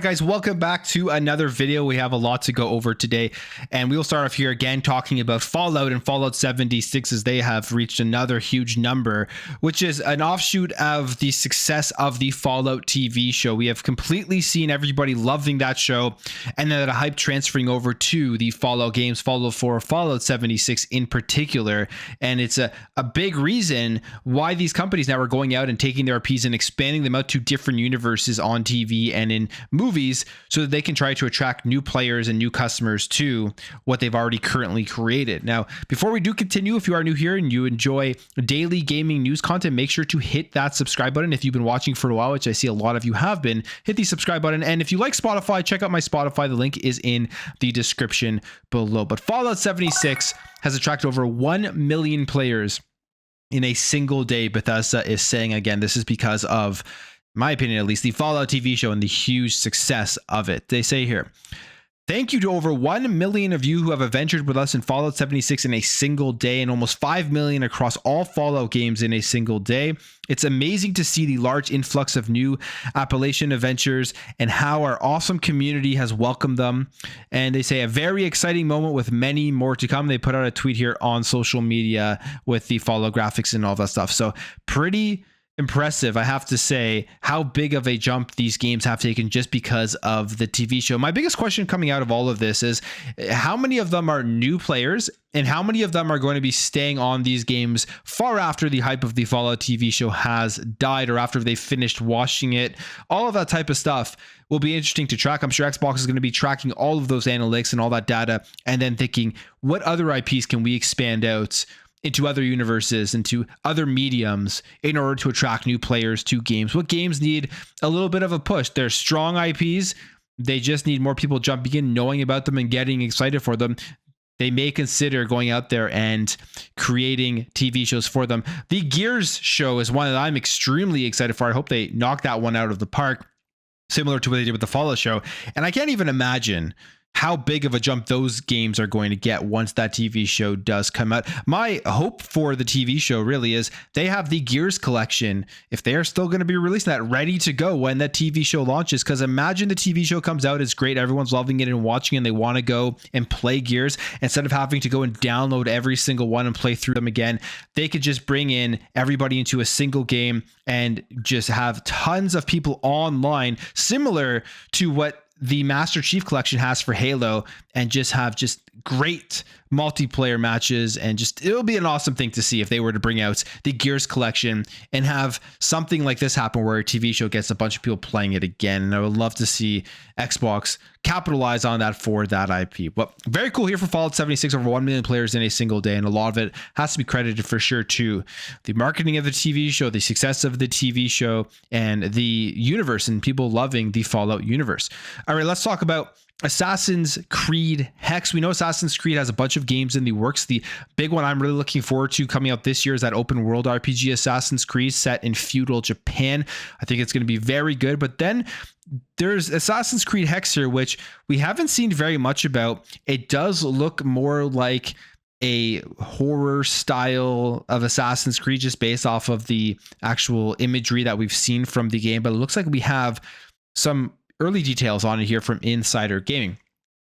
guys, welcome back to another video. We have a lot to go over today, and we'll start off here again talking about Fallout and Fallout 76, as they have reached another huge number, which is an offshoot of the success of the Fallout TV show. We have completely seen everybody loving that show, and then a hype transferring over to the Fallout games, Fallout 4, Fallout 76 in particular. And it's a big reason why these companies now are going out and taking their IPs and expanding them out to different universes on TV and in movies, so that they can try to attract new players and new customers to what they've already currently created. Now, before we do continue, if you are new here and you enjoy daily gaming news content, make sure to hit that subscribe button. If you've been watching for a while, which I see a lot of you have been, hit the subscribe button. And if you like Spotify, check out my Spotify. The link is in the description below. But Fallout 76 has attracted over 1 million players in a single day. Bethesda is saying, again, this is because of, in my opinion at least, the Fallout TV show and the huge success of it. They say here, thank you to over 1 million of you who have adventured with us in Fallout 76 in a single day, and almost 5 million across all Fallout games in a single day. It's amazing to see the large influx of new Appalachian adventures and how our awesome community has welcomed them. And they say a very exciting moment with many more to come. They put out a tweet here on social media with the Fallout graphics and all that stuff. So pretty impressive, I have to say, how big of a jump these games have taken just because of the TV show. My biggest question coming out of all of this is how many of them are new players, and how many of them are going to be staying on these games far after the hype of the Fallout TV show has died, or after they've finished watching it. All of that type of stuff will be interesting to track. I'm sure Xbox is going to be tracking all of those analytics and all that data, and then thinking, what other IPs can we expand out into other universes, into other mediums, in order to attract new players to games? What games need a little bit of a push? They're strong IPs. They just need more people jumping in, knowing about them, and getting excited for them. They may consider going out there and creating TV shows for them. The Gears show is one that I'm extremely excited for. I hope they knock that one out of the park, similar to what they did with the Fallout show. And I can't even imagine how big of a jump those games are going to get once that TV show does come out. My hope for the TV show really is they have the Gears collection, if they are still going to be releasing that, ready to go when that TV show launches. Because imagine the TV show comes out, it's great, everyone's loving it and watching, and they want to go and play Gears. Instead of having to go and download every single one and play through them again, they could just bring in everybody into a single game and just have tons of people online, similar to what the Master Chief Collection has for Halo, and just have just great multiplayer matches. And just, it'll be an awesome thing to see if they were to bring out the Gears collection and have something like this happen, where a TV show gets a bunch of people playing it again. And I would love to see Xbox capitalize on that for that IP. But very cool here for Fallout 76, over 1 million players in a single day, and a lot of it has to be credited for sure to the marketing of the TV show, the success of the TV show, and the universe, and people loving the Fallout universe. All right, let's talk about Assassin's Creed Hexe. We know Assassin's Creed has a bunch of games in the works. The big one I'm really looking forward to coming out this year is that open world RPG Assassin's Creed set in feudal Japan. I think it's going to be very good. But then there's Assassin's Creed Hexe here, which we haven't seen very much about. It does look more like a horror style of Assassin's Creed, just based off of the actual imagery that we've seen from the game. But it looks like we have some early details on it here from Insider Gaming.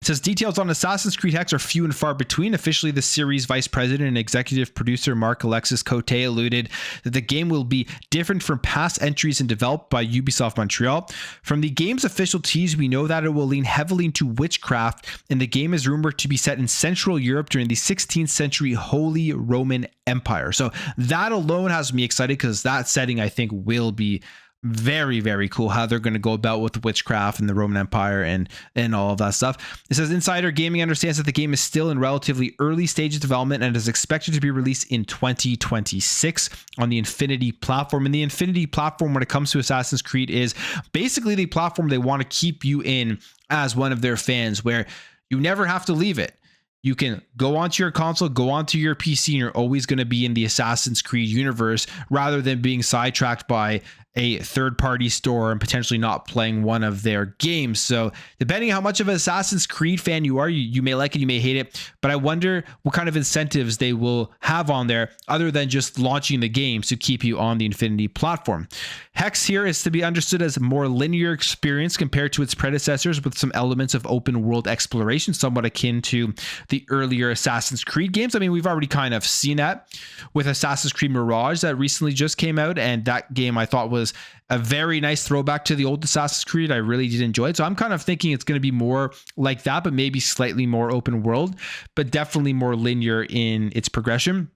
It says details on Assassin's Creed Hexe are few and far between. Officially, the series vice president and executive producer Mark Alexis Cote alluded that the game will be different from past entries and developed by Ubisoft Montreal. From the game's official tease, we know that it will lean heavily into witchcraft, and the game is rumored to be set in Central Europe during the 16th century Holy Roman Empire. So that alone has me excited, because that setting, I think, will be very, very cool, how they're going to go about with witchcraft and the Roman Empire and all of that stuff. It says Insider Gaming understands that the game is still in relatively early stage of development and is expected to be released in 2026 on the Infinity platform. And the Infinity platform, when it comes to Assassin's Creed, is basically the platform they want to keep you in as one of their fans, where you never have to leave it. You can go onto your console, go onto your PC, and you're always going to be in the Assassin's Creed universe, rather than being sidetracked by a third-party store and potentially not playing one of their games. So depending on how much of an Assassin's Creed fan you are, you may like it, you may hate it, but I wonder what kind of incentives they will have on there other than just launching the games to keep you on the Infinity platform. Hexe here is to be understood as a more linear experience compared to its predecessors, with some elements of open world exploration, somewhat akin to the earlier Assassin's Creed games. I mean, we've already kind of seen that with Assassin's Creed Mirage that recently just came out, and that game I thought was a very nice throwback to the old Assassin's Creed. I really did enjoy it. So I'm kind of thinking it's going to be more like that, but maybe slightly more open world, but definitely more linear in its progression.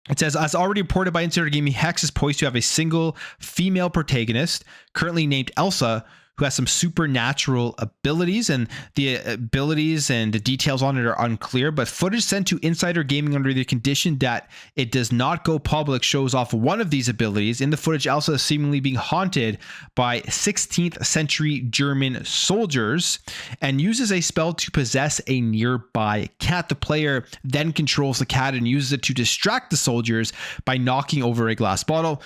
It says, as already reported by Insider Gaming, Hexe is poised to have a single female protagonist, currently named Elsa, who has some supernatural abilities, and the abilities and the details on it are unclear, but footage sent to Insider Gaming under the condition that it does not go public shows off one of these abilities. In the footage, Elsa is seemingly being haunted by 16th century German soldiers and uses a spell to possess a nearby cat. The player then controls the cat and uses it to distract the soldiers by knocking over a glass bottle,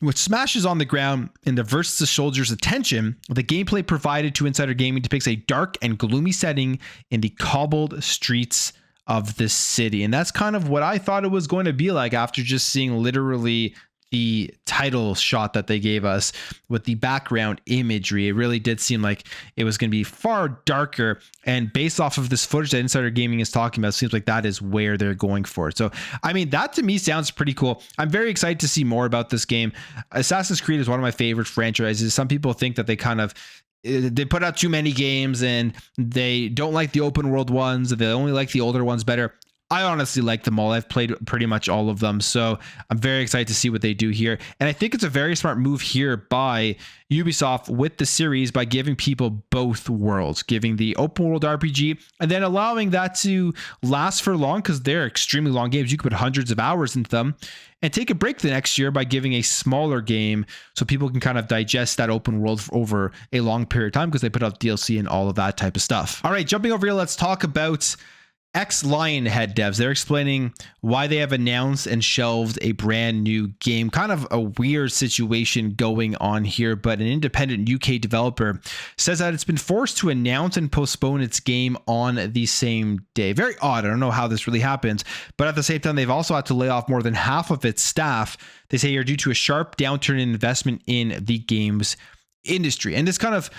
which smashes on the ground and diverts the soldiers' attention. The gameplay provided to Insider Gaming depicts a dark and gloomy setting in the cobbled streets of the city. And that's kind of what I thought it was going to be like after just seeing literally the title shot that they gave us with the background imagery. It really did seem like it was going to be far darker, and based off of this footage that Insider Gaming is talking about, it seems like that is where they're going for it. So I mean, that to me sounds pretty cool. I'm very excited to see more about this game. Assassin's Creed is one of my favorite franchises. Some people think that they put out too many games and they don't like the open world ones, they only like the older ones better. I honestly like them all. I've played pretty much all of them, so I'm very excited to see what they do here. And I think it's a very smart move here by Ubisoft with the series by giving people both worlds, giving the open world RPG and then allowing that to last for long, because they're extremely long games. You could put hundreds of hours into them, and take a break the next year by giving a smaller game so people can kind of digest that open world over a long period of time, because they put out DLC and all of that type of stuff. All right, jumping over here, let's talk about ex-Lionhead devs. They're explaining why they have announced and shelved a brand new game. Kind of a weird situation going on here, but an independent UK developer says that it's been forced to announce and postpone its game on the same day. Very odd. I don't know how this really happens, but at the same time, they've also had to lay off more than half of its staff. They say here due to a sharp downturn in investment in the games industry. And this kind of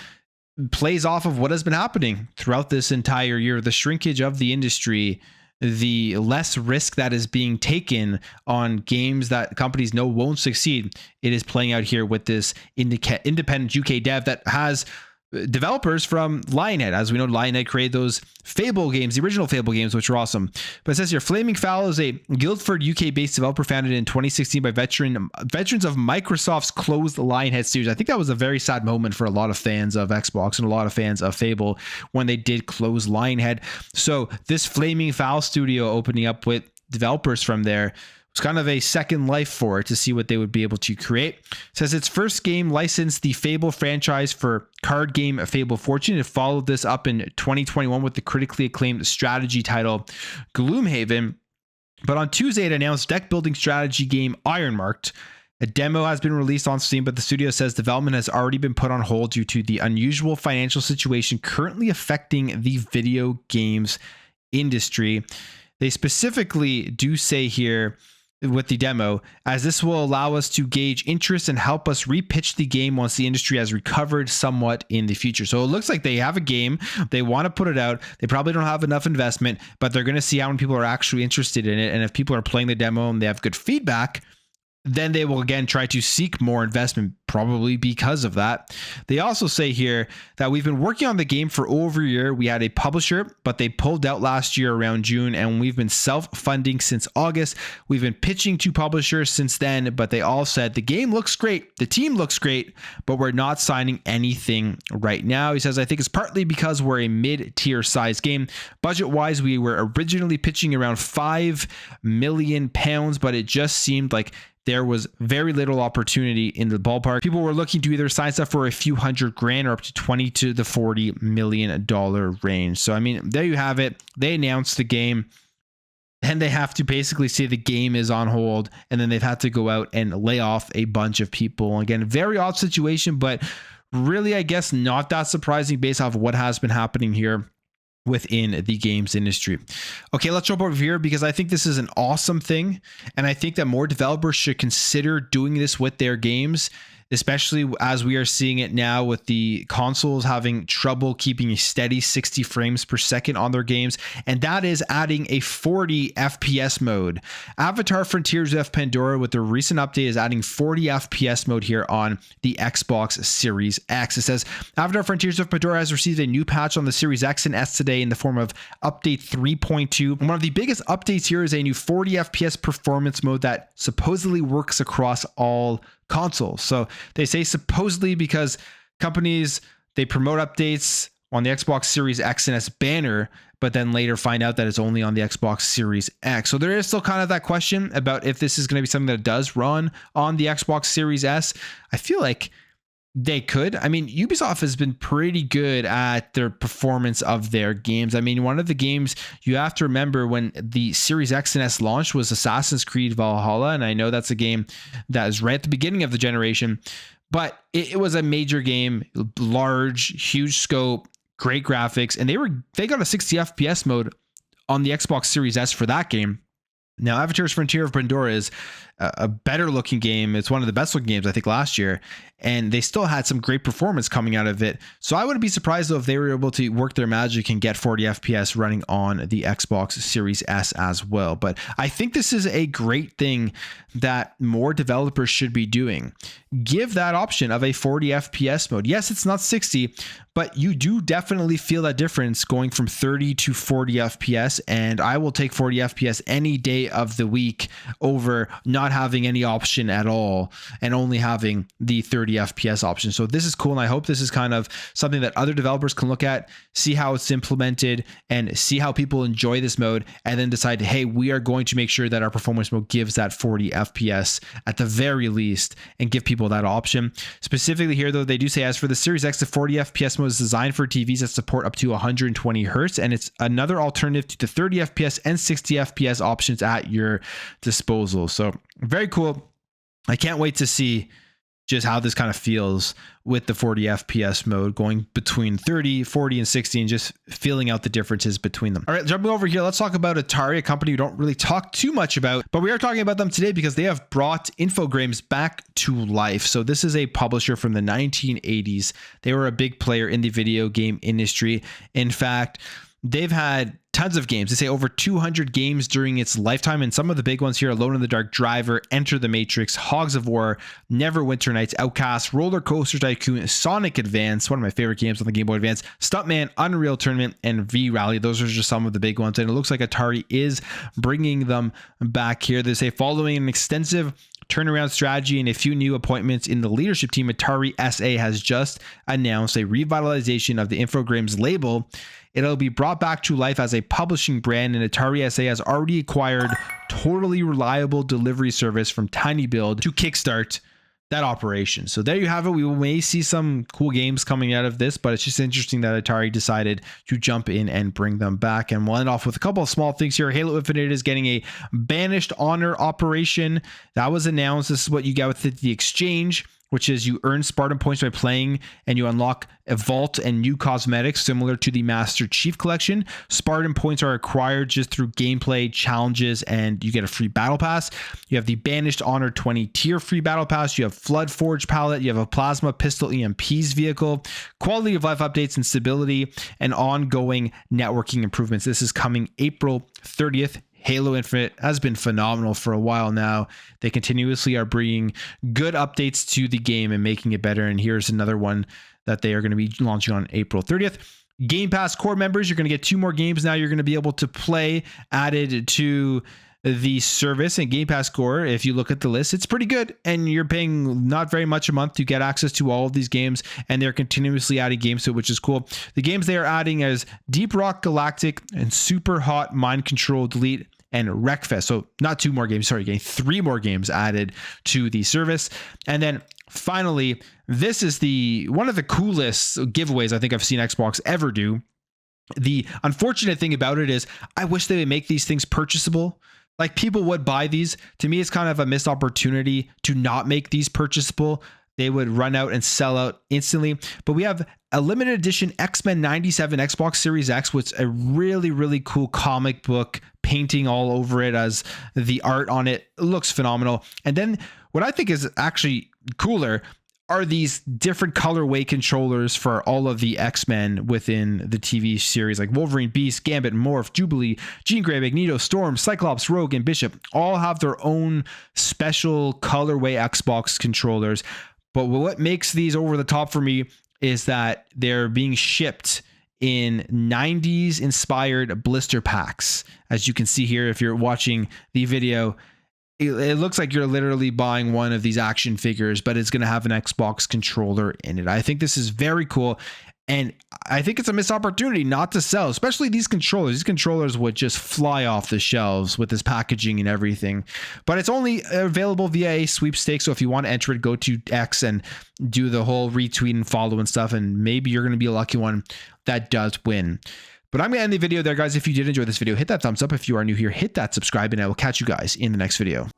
plays off of what has been happening throughout this entire year. The shrinkage of the industry, the less risk that is being taken on games that companies know won't succeed. It is playing out here with this independent UK dev that has developers from Lionhead. As we know, Lionhead created those Fable games, the original Fable games, which were awesome. But it says here, Flaming Fowl is a Guildford UK-based developer founded in 2016 by veterans of Microsoft's closed Lionhead series. I think that was a very sad moment for a lot of fans of Xbox and a lot of fans of Fable when they did close Lionhead. So this Flaming Fowl studio opening up with developers from there, it's kind of a second life for it to see what they would be able to create. It says its first game licensed the Fable franchise for card game Fable Fortune. It followed this up in 2021 with the critically acclaimed strategy title Gloomhaven. But on Tuesday, it announced deck building strategy game Ironmarked. A demo has been released on Steam, but the studio says development has already been put on hold due to the unusual financial situation currently affecting the video games industry. They specifically do say here with the demo, as this will allow us to gauge interest and help us repitch the game once the industry has recovered somewhat in the future. So it looks like they have a game, they want to put it out, they probably don't have enough investment, but they're going to see how many people are actually interested in it. And if people are playing the demo and they have good feedback, then they will again try to seek more investment, probably because of that. They also say here that we've been working on the game for over a year. We had a publisher, but they pulled out last year around June, and we've been self-funding since August. We've been pitching to publishers since then, but they all said the game looks great, the team looks great, but we're not signing anything right now. He says, I think it's partly because we're a mid-tier size game. Budget-wise, we were originally pitching around £5 million, but it just seemed like there was very little opportunity in the ballpark. People were looking to either sign stuff for a few $100,000 or up to $20 to the $40 million range. So, I mean, there you have it. They announced the game. and they have to basically say the game is on hold, and then they've had to go out and lay off a bunch of people. Again, very odd situation, but really, I guess not that surprising based off of what has been happening here within the games industry. Okay, let's jump over here because I think this is an awesome thing, and I think that more developers should consider doing this with their games, especially as we are seeing it now with the consoles having trouble keeping a steady 60 frames per second on their games, and that is adding a 40 FPS mode. Avatar Frontiers of Pandora with the recent update is adding 40 FPS mode here on the Xbox Series X. It says Avatar Frontiers of Pandora has received a new patch on the Series X and S today in the form of update 3.2. One of the biggest updates here is a new 40 FPS performance mode that supposedly works across all consoles. So they say supposedly because companies, they promote updates on the Xbox Series X and S banner, but then later find out that it's only on the Xbox Series X. So there is still kind of that question about if this is going to be something that does run on the Xbox Series S. I feel like they could. I mean, Ubisoft has been pretty good at their performance of their games. I mean, one of the games you have to remember when the Series X and S launched was Assassin's Creed Valhalla. And I know that's a game that is right at the beginning of the generation, but it was a major game, large, huge scope, great graphics. And they got a 60 FPS mode on the Xbox Series S for that game. Now, Avatar's Frontier of Pandora is a better looking game. It's one of the best looking games, I think, last year. And they still had some great performance coming out of it. So I wouldn't be surprised, though, if they were able to work their magic and get 40 FPS running on the Xbox Series S as well. But I think this is a great thing that more developers should be doing. Give that option of a 40 FPS mode. Yes, it's not 60, but you do definitely feel that difference going from 30 to 40 FPS. And I will take 40 FPS any day of the week over not having any option at all and only having the 30 FPS option. So this is cool, and I hope this is kind of something that other developers can look at, see how it's implemented, and see how people enjoy this mode, and then decide, hey, we are going to make sure that our performance mode gives that 40 FPS at the very least, and give people that option. Specifically here, though, they do say, as for the Series X, the 40 FPS mode is designed for TVs that support up to 120 Hertz, and it's another alternative to the 30 FPS and 60 FPS options at your disposal. So very cool. I can't wait to see just how this kind of feels with the 40 FPS mode going between 30, 40, and 60 and just feeling out the differences between them. All right, jumping over here, let's talk about Atari, a company we don't really talk too much about, but we are talking about them today because they have brought Infogrames back to life. So this is a publisher from the 1980s. They were a big player in the video game industry. In fact, they've had tons of games. They say over 200 games during its lifetime, and some of the big ones here: Alone in the Dark, Driver, Enter the Matrix, Hogs of War, Neverwinter Nights, Outcast, Roller Coaster Tycoon, Sonic Advance, one of my favorite games on the Game Boy Advance, Stuntman, Unreal Tournament, and V-Rally. Those are just some of the big ones, and it looks like Atari is bringing them back here. They say, following an extensive turnaround strategy and a few new appointments in the leadership team, Atari SA has just announced a revitalization of the Infogrames label. It'll be brought back to life as a publishing brand, and Atari SA has already acquired totally reliable delivery service from Tiny Build to kickstart that operation. So there you have it. We may see some cool games coming out of this, but it's just interesting that Atari decided to jump in and bring them back. And we'll end off with a couple of small things here. Halo Infinite is getting a Banished Honor operation. That was announced. This is what you get with the exchange, which is you earn Spartan points by playing, and you unlock a vault and new cosmetics similar to the Master Chief Collection. Spartan points are acquired just through gameplay challenges, and you get a free battle pass. You have the Banished Honor 20 tier free battle pass. You have Flood Forge palette. You have a Plasma Pistol EMPs vehicle, quality of life updates and stability, and ongoing networking improvements. This is coming April 30th. Halo Infinite has been phenomenal for a while now. They continuously are bringing good updates to the game and making it better. And here's another one that they are going to be launching on April 30th. Game Pass core members, you're going to get 2 more games now you're going to be able to play added to the service. And Game Pass Core, if you look at the list, it's pretty good, and you're paying not very much a month to get access to all of these games, and they're continuously adding games to it, which is cool. The games they are adding is Deep Rock Galactic and Super Hot Mind Control Delete and Wreckfest. So not 2 more games, sorry, getting 3 more games added to the service. And then finally, this is one of the coolest giveaways I think I've seen Xbox ever do. The unfortunate thing about it is I wish they would make these things purchasable. Like, people would buy these. To me, it's kind of a missed opportunity to not make these purchasable. They would run out and sell out instantly. But we have a limited edition X-Men 97 Xbox Series X, which is a really, really cool comic book painting all over it, as the art on it looks phenomenal. And then what I think is actually cooler are these different colorway controllers for all of the X-Men within the TV series, like Wolverine, Beast, Gambit, Morph, Jubilee, Jean Grey, Magneto, Storm, Cyclops, Rogue, and Bishop all have their own special colorway Xbox controllers. But what makes these over the top for me is that they're being shipped in 90s inspired blister packs. As you can see here, if you're watching the video, it looks like you're literally buying one of these action figures, but it's going to have an Xbox controller in it. I think this is very cool. And I think it's a missed opportunity not to sell, especially these controllers. These controllers would just fly off the shelves with this packaging and everything. But it's only available via a sweepstakes. So if you want to enter it, go to X and do the whole retweet and follow and stuff. And maybe you're going to be a lucky one that does win. But I'm going to end the video there, guys. If you did enjoy this video, hit that thumbs up. If you are new here, hit that subscribe, and I will catch you guys in the next video.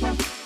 Bye.